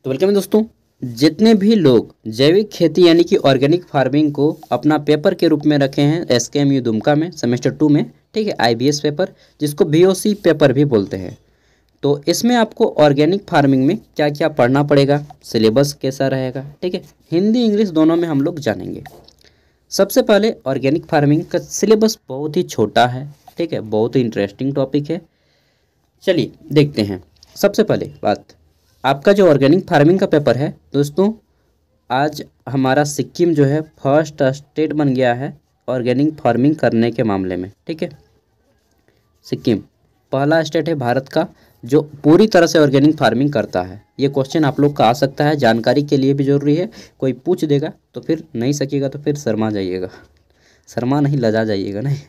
तो वेलकम है दोस्तों। जितने भी लोग जैविक खेती यानी कि ऑर्गेनिक फार्मिंग को अपना पेपर के रूप में रखे हैं SKMU दुमका में सेमेस्टर 2 में, ठीक है, IBS पेपर जिसको BOC पेपर भी बोलते हैं। तो इसमें आपको ऑर्गेनिक फार्मिंग में क्या क्या पढ़ना पड़ेगा, सिलेबस कैसा रहेगा, ठीक है, हिंदी इंग्लिश दोनों में हम लोग जानेंगे। सबसे पहले ऑर्गेनिक फार्मिंग का सिलेबस बहुत ही छोटा है, ठीक है, बहुत ही इंटरेस्टिंग टॉपिक है। चलिए देखते हैं। सबसे पहले बात, आपका जो ऑर्गेनिक फार्मिंग का पेपर है दोस्तों, आज हमारा सिक्किम जो है फर्स्ट स्टेट बन गया है ऑर्गेनिक फार्मिंग करने के मामले में, ठीक है। सिक्किम पहला स्टेट है भारत का जो पूरी तरह से ऑर्गेनिक फार्मिंग करता है। ये क्वेश्चन आप लोग का आ सकता है, जानकारी के लिए भी जरूरी है। कोई पूछ देगा तो फिर नहीं सकेगा तो फिर शर्मा जाइएगा, शर्मा नहीं लजा जाइएगा नहीं।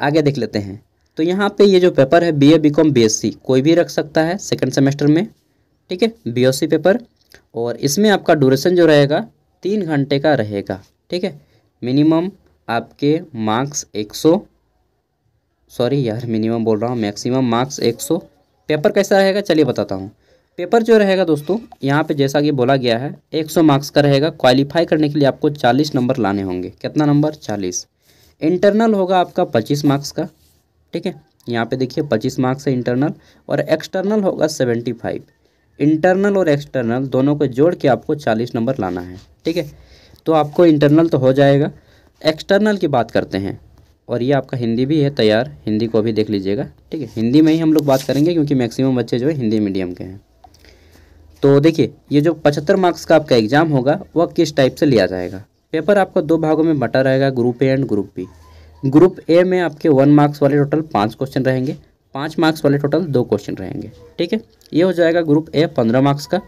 आगे देख लेते हैं। तो यहाँ पे ये जो पेपर है BA BCom BSc कोई भी रख सकता है सेकंड सेमेस्टर में, ठीक है, BOC पेपर। और इसमें आपका ड्यूरेशन जो रहेगा 3 घंटे का रहेगा, ठीक है। मिनिमम आपके मार्क्स 100, सॉरी यार मिनिमम बोल रहा हूँ, मैक्सिमम मार्क्स 100। पेपर कैसा रहेगा चलिए बताता हूँ। पेपर जो रहेगा दोस्तों यहाँ पे जैसा कि बोला गया है 100 मार्क्स का रहेगा। क्वालिफाई करने के लिए आपको 40 नंबर लाने होंगे। कितना नंबर? 40। इंटरनल होगा आपका 25 मार्क्स का, ठीक है, यहाँ पे देखिए 25 मार्क्स है इंटरनल। और एक्सटर्नल होगा 75। इंटरनल और एक्सटर्नल दोनों को जोड़ के आपको 40 नंबर लाना है, ठीक है। तो आपको इंटरनल तो हो जाएगा। एक्सटर्नल की बात करते हैं, और ये आपका हिंदी भी है तैयार, हिंदी को भी देख लीजिएगा, ठीक है। हिंदी में ही हम लोग बात करेंगे क्योंकि मैक्सिमम बच्चे जो है हिंदी मीडियम के हैं। तो देखिए ये जो 75 मार्क्स का आपका एग्जाम होगा वह किस टाइप से लिया जाएगा। पेपर आपका 2 भागों में बटा रहेगा, group A and group B. Group A में आपके 1 मार्क्स वाले टोटल 5 क्वेश्चन रहेंगे, 5 मार्क्स वाले टोटल 2 क्वेश्चन रहेंगे, ठीक है। ये हो जाएगा ग्रुप ए 15 मार्क्स का।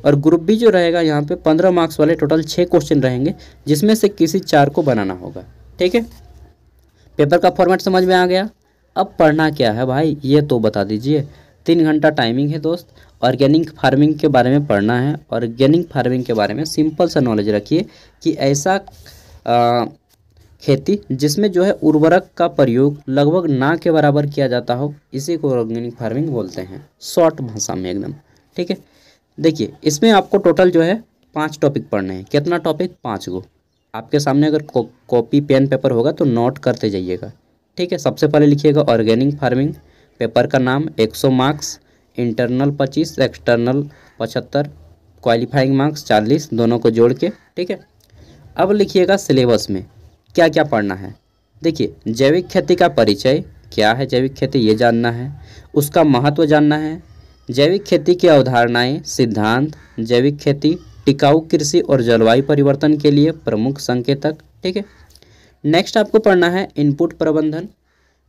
और ग्रुप बी जो रहेगा यहाँ पे 15 मार्क्स वाले टोटल 6 क्वेश्चन रहेंगे, जिसमें से किसी 4 को बनाना होगा, ठीक है। पेपर का फॉर्मेट समझ में आ गया। अब पढ़ना क्या है भाई ये तो बता दीजिए। 3 घंटा टाइमिंग है दोस्त। ऑर्गेनिक फार्मिंग के बारे में पढ़ना है। ऑर्गेनिक फार्मिंग के बारे में सिंपल सा नॉलेज रखिए कि ऐसा खेती जिसमें जो है उर्वरक का प्रयोग लगभग ना के बराबर किया जाता हो, इसी को ऑर्गेनिक फार्मिंग बोलते हैं, शॉर्ट भाषा में एकदम, ठीक है। देखिए इसमें आपको टोटल जो है 5 टॉपिक पढ़ने हैं। कितना टॉपिक? 5 गो। आपके सामने अगर कॉपी पेन पेपर होगा तो नोट करते जाइएगा, ठीक है। सबसे पहले लिखिएगा ऑर्गेनिक फार्मिंग, पेपर का नाम, 100 marks, internal 25, external 75, qualifying marks 40, दोनों को जोड़ के, ठीक है। अब लिखिएगा सिलेबस में क्या क्या पढ़ना है। देखिए जैविक खेती का परिचय, क्या है जैविक खेती ये जानना है, उसका महत्व जानना है, जैविक खेती की अवधारणाएं, सिद्धांत, जैविक खेती, टिकाऊ कृषि और जलवायु परिवर्तन के लिए प्रमुख संकेतक, ठीक है। नेक्स्ट आपको पढ़ना है इनपुट प्रबंधन,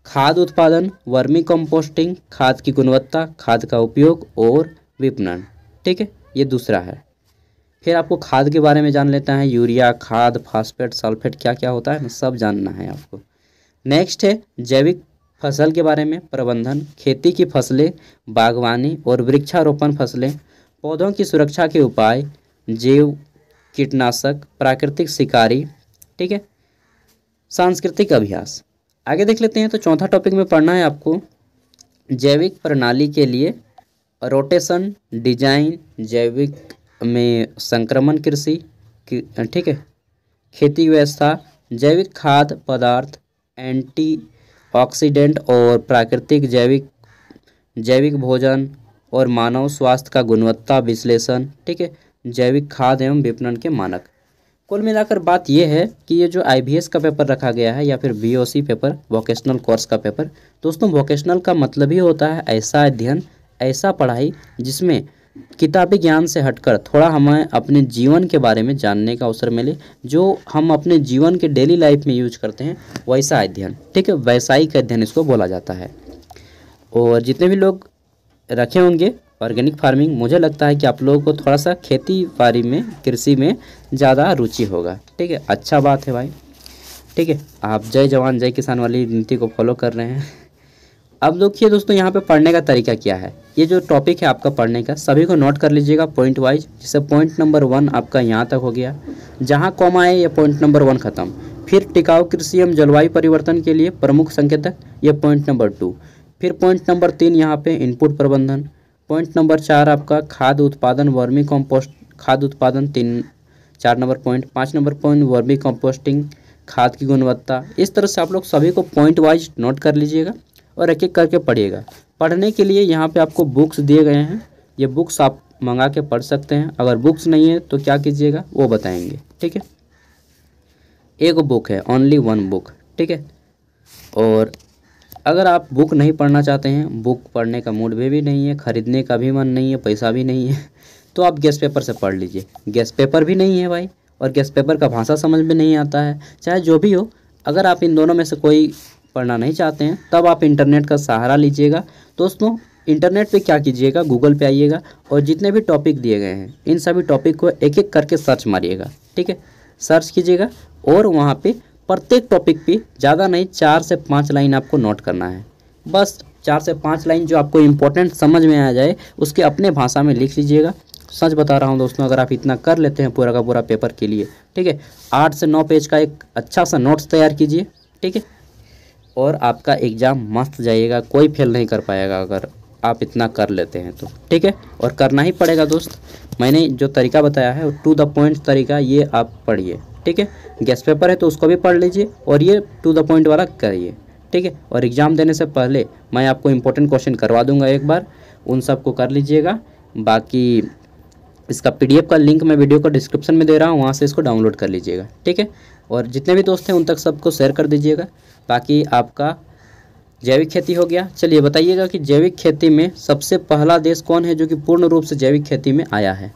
खाद उत्पादन, वर्मी कंपोस्टिंग, खाद की गुणवत्ता, खाद का उपयोग और विपणन, ठीक है, ये दूसरा है। फिर आपको खाद के बारे में जान लेते हैं, यूरिया खाद, फास्फेट, सल्फेट क्या क्या होता है ना, सब जानना है आपको। नेक्स्ट है जैविक फसल के बारे में प्रबंधन, खेती की फसलें, बागवानी और वृक्षारोपण फसलें, पौधों की सुरक्षा के उपाय, जैव कीटनाशक, प्राकृतिक शिकारी, ठीक है, सांस्कृतिक अभ्यास। आगे देख लेते हैं। तो चौथा टॉपिक में पढ़ना है आपको जैविक प्रणाली के लिए रोटेशन, डिजाइन, जैविक में संक्रमण कृषि, ठीक है, खेती व्यवस्था, जैविक खाद्य पदार्थ, एंटीऑक्सीडेंट और प्राकृतिक जैविक भोजन और मानव स्वास्थ्य का गुणवत्ता विश्लेषण, ठीक है, जैविक खाद्य एवं विपणन के मानक। कुल मिलाकर बात यह है कि ये जो IBS का पेपर रखा गया है या फिर BOC पेपर, वोकेशनल कोर्स का पेपर, दोस्तों वोकेशनल का मतलब ही होता है ऐसा अध्ययन, ऐसा पढ़ाई जिसमें किताबी ज्ञान से हटकर थोड़ा हमें अपने जीवन के बारे में जानने का अवसर मिले, जो हम अपने जीवन के डेली लाइफ में यूज करते हैं वैसा अध्ययन, ठीक है, वैसायिक अध्ययन इसको बोला जाता है। और जितने भी लोग रखे होंगे ऑर्गेनिक फार्मिंग, मुझे लगता है कि आप लोगों को थोड़ा सा खेती बाड़ी में, कृषि में ज़्यादा रुचि होगा, ठीक है, अच्छा बात है भाई, ठीक है। आप जय जवान जय किसान वाली नीति को फॉलो कर रहे हैं। अब देखिए दोस्तों यहाँ पे पढ़ने का तरीका क्या है। ये जो टॉपिक है आपका पढ़ने का, सभी को नोट कर लीजिएगा पॉइंट वाइज। जैसे पॉइंट नंबर 1 आपका यहाँ तक हो गया, जहाँ कॉमा है ये पॉइंट नंबर 1 खत्म। फिर टिकाऊ कृषि एवं जलवायु परिवर्तन के लिए प्रमुख संकेतक, ये पॉइंट नंबर 2। फिर पॉइंट नंबर 3 यहाँ पे इनपुट प्रबंधन, पॉइंट नंबर 4 आपका खाद उत्पादन वर्मी कंपोस्ट खाद उत्पादन 4 number point. 5 number point vermi composting खाद की गुणवत्ता। इस तरह से आप लोग सभी को पॉइंट वाइज नोट कर लीजिएगा और एक एक करके पढ़िएगा। पढ़ने के लिए यहाँ पे आपको बुक्स दिए गए हैं, ये बुक्स आप मंगा के पढ़ सकते हैं। अगर बुक्स नहीं है तो क्या कीजिएगा वो बताएंगे, ठीक है। एक बुक है, ओनली वन बुक, ठीक है। और अगर आप बुक नहीं पढ़ना चाहते हैं, बुक पढ़ने का मूड भी नहीं है, ख़रीदने का भी मन नहीं है, पैसा भी नहीं है, तो आप गेस्ट पेपर से पढ़ लीजिए। गेस्ट पेपर भी नहीं है भाई, और गेस्ट पेपर का भाषा समझ में नहीं आता है, चाहे जो भी हो। अगर आप इन दोनों में से कोई पढ़ना नहीं चाहते हैं तब आप इंटरनेट का सहारा लीजिएगा। दोस्तों इंटरनेट पे क्या कीजिएगा, गूगल पे आइएगा और जितने भी टॉपिक दिए गए हैं इन सभी टॉपिक को एक एक करके सर्च मारिएगा, ठीक है। सर्च कीजिएगा और वहाँ पे प्रत्येक टॉपिक पे ज़्यादा नहीं 4 से 5 लाइन आपको नोट करना है। बस 4 से 5 लाइन जो आपको इम्पोर्टेंट समझ में आ जाए उसके अपने भाषा में लिख लीजिएगा। सच बता रहा हूँ दोस्तों, अगर आप इतना कर लेते हैं पूरा का पूरा पेपर के लिए, ठीक है, 8 से 9 पेज का एक अच्छा सा नोट्स तैयार कीजिए, ठीक है। और आपका एग्ज़ाम मस्त जाइएगा, कोई फेल नहीं कर पाएगा अगर आप इतना कर लेते हैं तो, ठीक है। और करना ही पड़ेगा दोस्त। मैंने जो तरीका बताया है टू द पॉइंट तरीका, ये आप पढ़िए, ठीक है। गेस्ट पेपर है तो उसको भी पढ़ लीजिए और ये टू द पॉइंट वाला करिए, ठीक है। और एग्ज़ाम देने से पहले मैं आपको इंपॉर्टेंट क्वेश्चन करवा दूंगा एक बार, उन सब को कर लीजिएगा। बाकी इसका PDF का लिंक मैं वीडियो को डिस्क्रिप्शन में दे रहा हूँ, वहाँ से इसको डाउनलोड कर लीजिएगा, ठीक है। और जितने भी दोस्त हैं उन तक सबको शेयर कर दीजिएगा। बाकी आपका जैविक खेती हो गया। चलिए बताइएगा कि जैविक खेती में सबसे पहला देश कौन है जो कि पूर्ण रूप से जैविक खेती में आया है,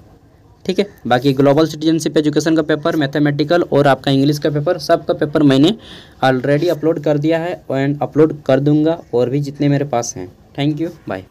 ठीक है। बाकी ग्लोबल सिटीजनशिप एजुकेशन का पेपर, मैथमेटिकल और आपका इंग्लिश का पेपर, सब का पेपर मैंने ऑलरेडी अपलोड कर दिया है एंड अपलोड कर दूंगा और भी जितने मेरे पास हैं। Thank you, bye.